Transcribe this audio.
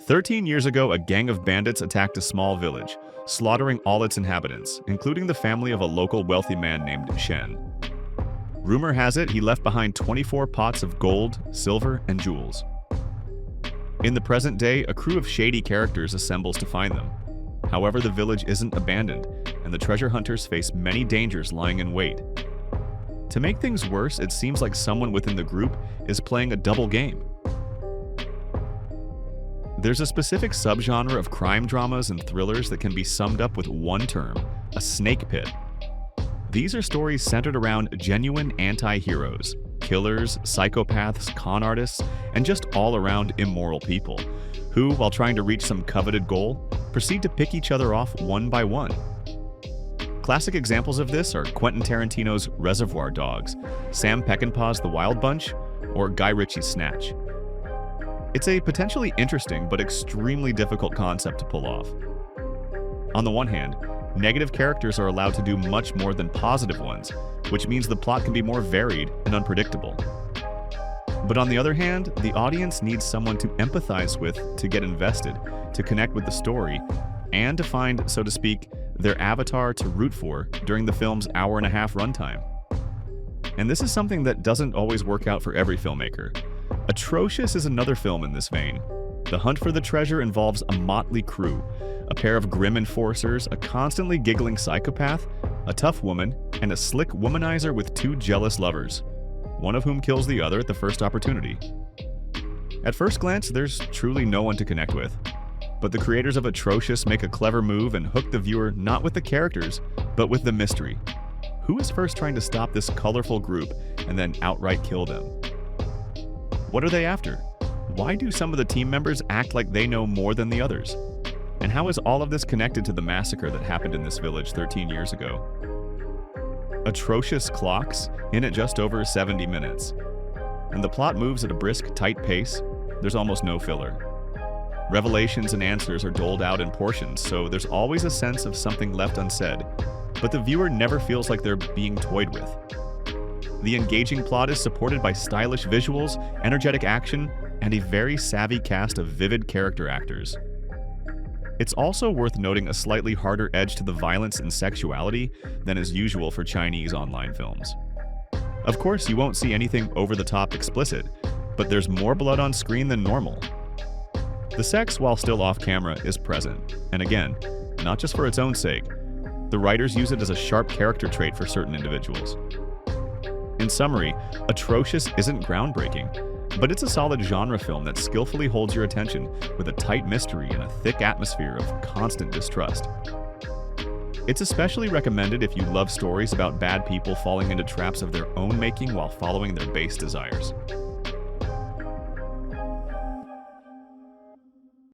13 years ago, a gang of bandits attacked a small village, slaughtering all its inhabitants, including the family of a local wealthy man named Shen. Rumor has it he left behind 24 pots of gold, silver, and jewels. In the present day, a crew of shady characters assembles to find them. However, the village isn't abandoned, and the treasure hunters face many dangers lying in wait. To make things worse, it seems like someone within the group is playing a double game. There's a specific subgenre of crime dramas and thrillers that can be summed up with one term: a snake pit. These are stories centered around genuine anti-heroes, killers, psychopaths, con artists, and just all-around immoral people, who, while trying to reach some coveted goal, proceed to pick each other off one by one. Classic examples of this are Quentin Tarantino's Reservoir Dogs, Sam Peckinpah's The Wild Bunch, or Guy Ritchie's Snatch. It's a potentially interesting but extremely difficult concept to pull off. On the one hand, negative characters are allowed to do much more than positive ones, which means the plot can be more varied and unpredictable. But on the other hand, the audience needs someone to empathize with to get invested, to connect with the story, and to find, so to speak, their avatar to root for during the film's hour-and-a-half runtime. And this is something that doesn't always work out for every filmmaker. Atrocious is another film in this vein. The hunt for the treasure involves a motley crew, a pair of grim enforcers, a constantly giggling psychopath, a tough woman, and a slick womanizer with two jealous lovers, one of whom kills the other at the first opportunity. At first glance, there's truly no one to connect with. But the creators of Atrocious make a clever move and hook the viewer not with the characters, but with the mystery. Who is first trying to stop this colorful group and then outright kill them? What are they after? Why do some of the team members act like they know more than the others? And how is all of this connected to the massacre that happened in this village 13 years ago? Atrocious clocks in at just over 70 minutes. And the plot moves at a brisk, tight pace. There's almost no filler. Revelations and answers are doled out in portions, so there's always a sense of something left unsaid, but the viewer never feels like they're being toyed with. The engaging plot is supported by stylish visuals, energetic action, and a very savvy cast of vivid character actors. It's also worth noting a slightly harder edge to the violence and sexuality than is usual for Chinese online films. Of course, you won't see anything over-the-top explicit, but there's more blood on screen than normal. The sex, while still off-camera, is present, and again, not just for its own sake. The writers use it as a sharp character trait for certain individuals. In summary, Atrocious isn't groundbreaking, but it's a solid genre film that skillfully holds your attention with a tight mystery and a thick atmosphere of constant distrust. It's especially recommended if you love stories about bad people falling into traps of their own making while following their base desires.